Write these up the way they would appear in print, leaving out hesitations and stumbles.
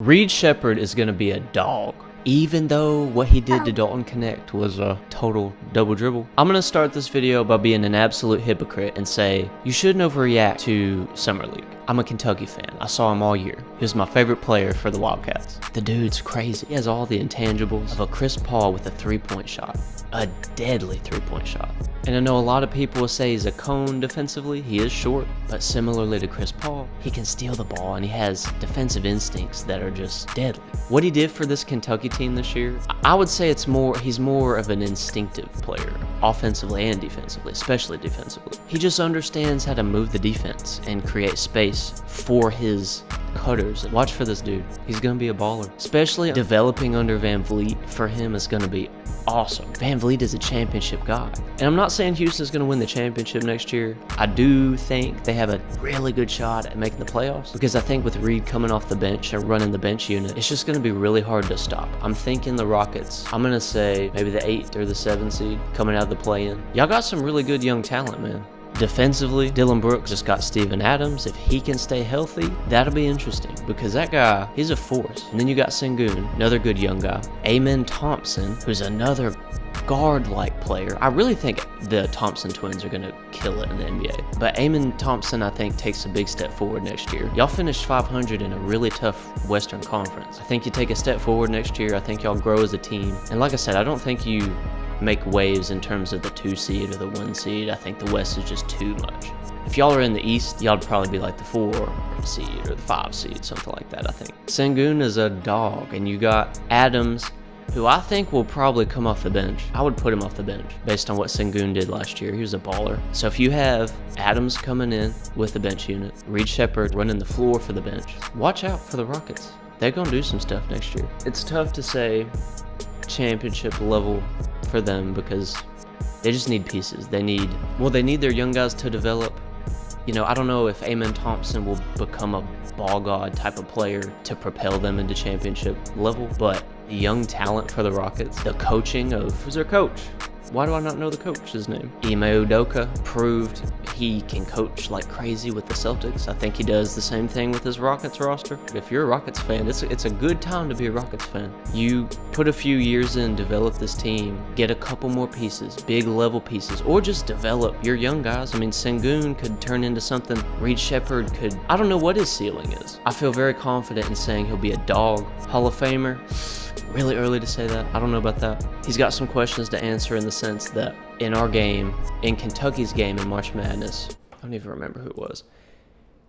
Reed Sheppard is going to be a dog. Even though what he did to Dalton Connect was a total double dribble. I'm going to start this video by being an absolute hypocrite and say, you shouldn't overreact to Summer League. I'm a Kentucky fan. I saw him all year. He was my favorite player for the Wildcats. The dude's crazy. He has all the intangibles of a Chris Paul with a three-point shot. A deadly three-point shot. And I know a lot of people will say he's a cone defensively. He is short, but similarly to Chris Paul, he can steal the ball and he has defensive instincts that are just deadly. What he did for this Kentucky team this year, I would say he's more of an instinctive player, offensively and defensively, especially defensively. He just understands how to move the defense and create space for his cutters. Watch for this dude. He's going to be a baller. Especially developing under Van Vliet for him is going to be awesome. Van Vliet is a championship guy. And I'm not saying Houston's going to win the championship next year. I do think they have a really good shot at making the playoffs because I think with Reed coming off the bench and running the bench unit, it's just going to be really hard to stop. I'm thinking the Rockets, I'm going to say maybe the 8th or the 7th seed coming out of the play-in. Y'all got some really good young talent, man. Defensively, Dylan Brooks just got Steven Adams. If he can stay healthy, that'll be interesting because that guy, he's a force. And then you got Sengun, another good young guy. Amen Thompson, who's another guard-like player. I really think the Thompson twins are going to kill it in the NBA. But Amen Thompson, I think, takes a big step forward next year. Y'all finished 500 in a really tough Western Conference. I think you take a step forward next year. I think y'all grow as a team. And like I said, I don't think you make waves in terms of the 2 seed or the 1 seed. I think the West is just too much. If y'all are in the East, y'all would probably be like the 4 seed or the 5 seed, something like that, I think. Sengun is a dog, and you got Adams, who I think will probably come off the bench. I would put him off the bench based on what Sengun did last year. He was a baller. So if you have Adams coming in with the bench unit, Reed Sheppard running the floor for the bench, watch out for the Rockets. They're going to do some stuff next year. It's tough to say championship level for them because they just need pieces. They need their young guys to develop. You know, I don't know if Amen Thompson will become a ball god type of player to propel them into championship level, but the young talent for the Rockets, the coaching of, who's their coach? Why do I not know the coach's name? Ime Udoka proved he can coach like crazy with the Celtics. I think he does the same thing with his Rockets roster. If you're a Rockets fan, it's a good time to be a Rockets fan. You put a few years in, develop this team, get a couple more pieces, big level pieces, or just develop your young guys. I mean, Sengun could turn into something. Reed Sheppard could, I don't know what his ceiling is. I feel very confident in saying he'll be a dog Hall of Famer. Really early to say that. I don't know about that. He's got some questions to answer in the sense that in our game, in Kentucky's game in March Madness, I don't even remember who it was,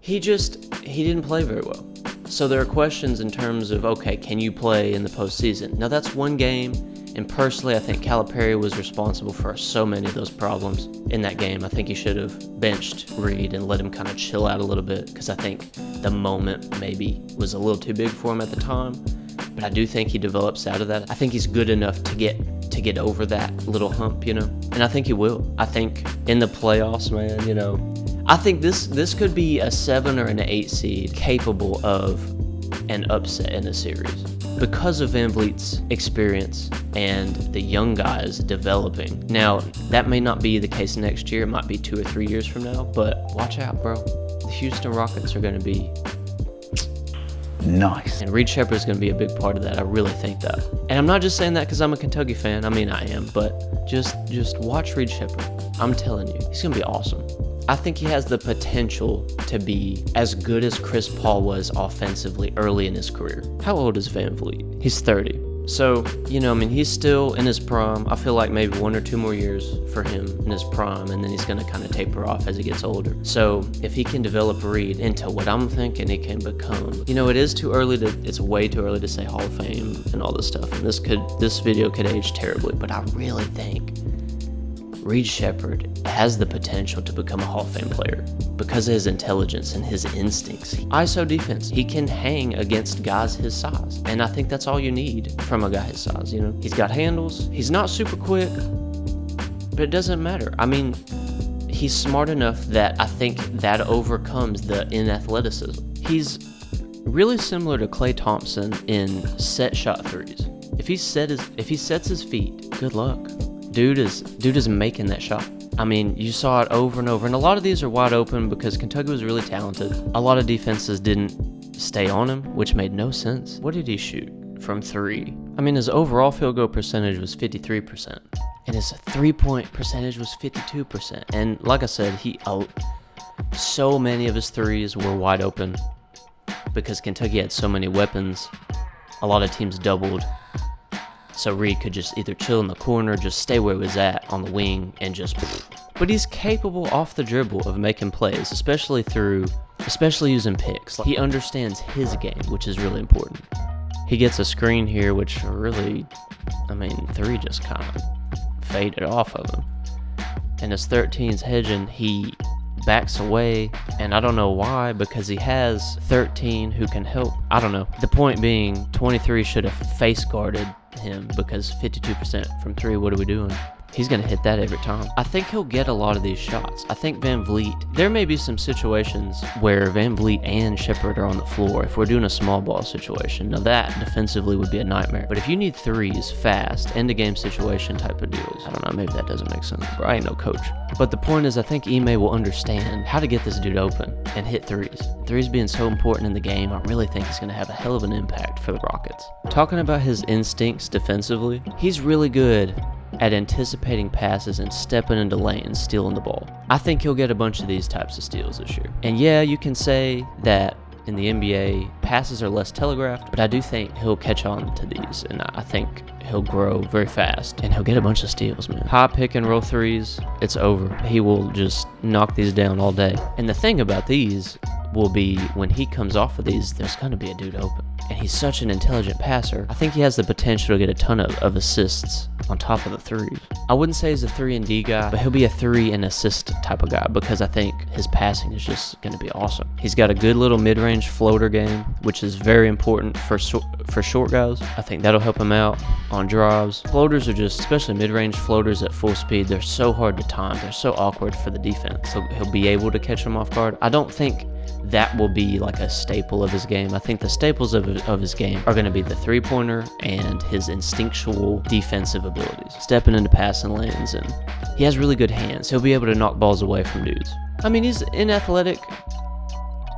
he didn't play very well. So there are questions in terms of, okay, can you play in the postseason? Now that's one game, and personally I think Calipari was responsible for so many of those problems in that game. I think he should have benched Reed and let him kind of chill out a little bit because I think the moment maybe was a little too big for him at the time. But I do think he develops out of that. I think he's good enough to get over that little hump, you know? And I think he will. I think in the playoffs, man, you know, I think this could be a 7 or an 8 seed capable of an upset in a series because of Van Vliet's experience and the young guys developing. Now, that may not be the case next year. It might be 2 or 3 years from now, but watch out, bro. The Houston Rockets are going to be nice. And Reed Sheppard is going to be a big part of that. I really think that. And I'm not just saying that because I'm a Kentucky fan. I mean, I am. But just watch Reed Sheppard. I'm telling you, he's going to be awesome. I think he has the potential to be as good as Chris Paul was offensively early in his career. How old is Van Vliet? He's 30. So, you know, I mean, he's still in his prime. I feel like maybe 1 or 2 more years for him in his prime, and then he's going to kind of taper off as he gets older. So if he can develop Reed into what I'm thinking he can become, you know, it's way too early to say Hall of Fame and all this stuff. And this video could age terribly, but I really think Reed Sheppard has the potential to become a Hall of Fame player because of his intelligence and his instincts. ISO defense, he can hang against guys his size. And I think that's all you need from a guy his size, you know? He's got handles. He's not super quick, but it doesn't matter. I mean, he's smart enough that I think that overcomes the inathleticism. He's really similar to Klay Thompson in set shot threes. If he sets his feet, good luck. Dude is making that shot. I mean, you saw it over and over, and a lot of these are wide open because Kentucky was really talented. A lot of defenses didn't stay on him, which made no sense. What did he shoot from 3? I mean, his overall field goal percentage was 53%, and his 3-point percentage was 52%. And like I said, so many of his threes were wide open because Kentucky had so many weapons. A lot of teams doubled, so Reed could just either chill in the corner, just stay where he was at on the wing, and just. But he's capable off the dribble of making plays, especially using picks. He understands his game, which is really important. He gets a screen here, which really, I mean, 3 just kind of faded off of him. And as 13's hedging, he backs away, and I don't know why, because he has 13 who can help. I don't know. The point being, 23 should have face guarded him, because 52% from 3, what are we doing? He's going to hit that every time. I think he'll get a lot of these shots. I think Van Vliet, there may be some situations where Van Vliet and Sheppard are on the floor if we're doing a small ball situation. Now that defensively would be a nightmare. But if you need threes fast, end of game situation type of deals, I don't know, maybe that doesn't make sense, bro. I ain't no coach. But the point is, I think Ime will understand how to get this dude open and hit threes. Threes being so important in the game, I really think he's going to have a hell of an impact for the Rockets. Talking about his instincts defensively, he's really good at anticipating passes and stepping into lanes, stealing the ball. I think he'll get a bunch of these types of steals this year. And yeah, you can say that in the NBA, passes are less telegraphed, but I do think he'll catch on to these, and I think he'll grow very fast, and he'll get a bunch of steals, man. High pick and roll threes, it's over. He will just knock these down all day. And the thing about these will be, when he comes off of these, there's going to be a dude open. And he's such an intelligent passer. I think he has the potential to get a ton of assists on top of the threes. I wouldn't say he's a 3-and-D guy, but he'll be a 3-and-assist type of guy, because I think his passing is just going to be awesome. He's got a good little mid-range floater game, which is very important for short guys. I think that'll help him out on drives. Floaters are just, especially mid-range floaters at full speed, they're so hard to time. They're so awkward for the defense. So he'll be able to catch them off guard. I don't think that will be like a staple of his game. I think the staples of his game are going to be the three-pointer and his instinctual defensive abilities, stepping into passing lanes, and he has really good hands. He'll be able to knock balls away from dudes. I mean, he's inathletic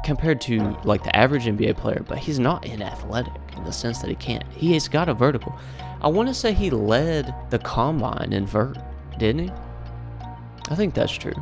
compared to like the average NBA player, but he's not inathletic in the sense that he's got a vertical. I want to say he led the combine in vert, didn't he? I think that's true.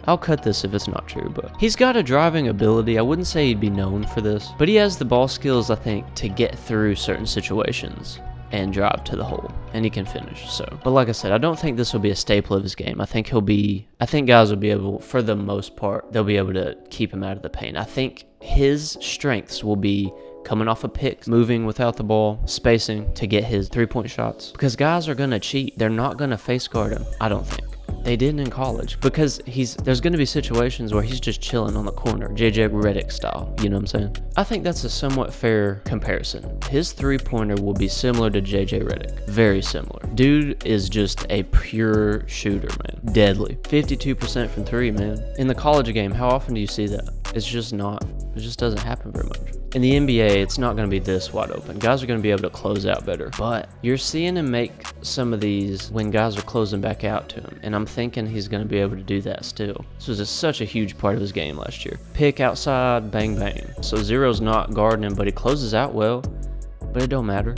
I'll cut this if it's not true, but he's got a driving ability. I wouldn't say he'd be known for this, but he has the ball skills, I think, to get through certain situations and drive to the hole, and he can finish. So, but like I said, I don't think this will be a staple of his game. I think guys will be able, for the most part, they'll be able to keep him out of the paint. I think his strengths will be coming off of picks, moving without the ball, spacing to get his three-point shots, because guys are going to cheat. They're not going to face guard him, I don't think. They didn't in college, because there's going to be situations where he's just chilling on the corner, JJ Redick style, you know what I'm saying? I think that's a somewhat fair comparison. His three-pointer will be similar to JJ Redick, very similar. Dude is just a pure shooter, man. Deadly. 52% from 3, man. In the college game, how often do you see that? It just doesn't happen very much. In the NBA, it's not going to be this wide open. Guys are going to be able to close out better. But you're seeing him make some of these when guys are closing back out to him. And I'm thinking he's going to be able to do that still. This was such a huge part of his game last year. Pick outside, bang, bang. So Zero's not guarding him, but he closes out well. But it don't matter,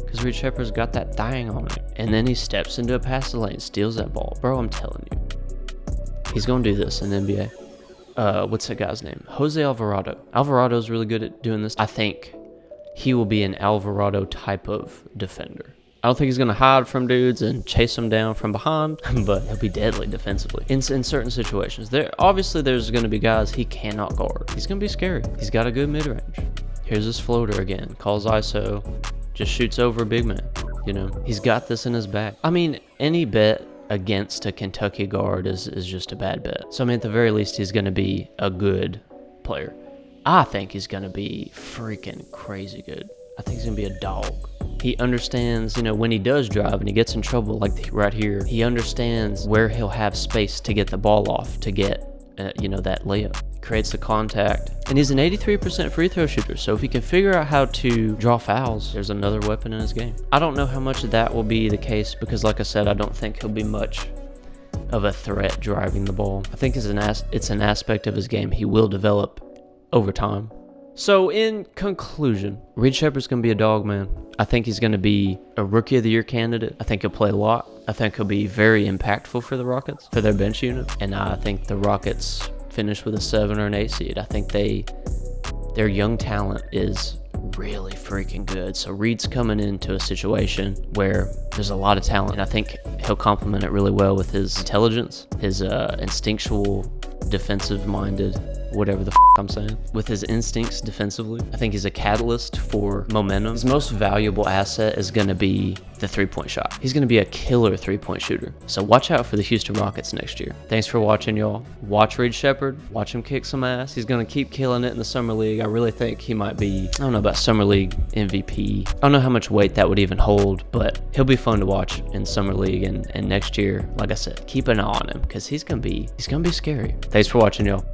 because Reed Sheppard's got that thing on it. And then he steps into a passing lane, steals that ball. Bro, I'm telling you. He's going to do this in the NBA. What's that guy's name? Jose Alvarado. Alvarado's really good at doing this. I think he will be an Alvarado type of defender. I don't think he's going to hide from dudes and chase them down from behind, but he'll be deadly defensively in certain situations. Obviously, there's going to be guys he cannot guard. He's going to be scary. He's got a good mid-range. Here's his floater again. Calls ISO. Just shoots over a big man. You know, he's got this in his back. I mean, any bet against a Kentucky guard is just a bad bet. So I mean, at the very least, he's going to be a good player. I think he's going to be freaking crazy good. I think he's going to be a dog. He understands, you know, when he does drive and he gets in trouble, like right here, he understands where he'll have space to get the ball off, to get, that layup. Creates the contact. And he's an 83% free throw shooter, so if he can figure out how to draw fouls, there's another weapon in his game. I don't know how much of that will be the case, because like I said, I don't think he'll be much of a threat driving the ball. I think it's an aspect of his game he will develop over time. So in conclusion, Reed Sheppard's going to be a dog, man. I think he's going to be a Rookie of the Year candidate. I think he'll play a lot. I think he'll be very impactful for the Rockets, for their bench unit. And I think the Rockets finish with a 7 or an 8 seed. I think their young talent is really freaking good. So Reed's coming into a situation where there's a lot of talent, and I think he'll complement it really well with his intelligence, his instinctual, defensive-minded, whatever the I'm saying, with his instincts defensively. I think he's a catalyst for momentum. His most valuable asset is going to be the three-point shot. He's going to be a killer three-point shooter. So watch out for the Houston Rockets next year. Thanks for watching, y'all. Watch Reed Sheppard. Watch him kick some ass. He's going to keep killing it in the Summer League. I really think he might be, I don't know about Summer League MVP. I don't know how much weight that would even hold, but he'll be fun to watch in Summer League. And next year, like I said, keep an eye on him because he's going to be scary. Thanks for watching, y'all.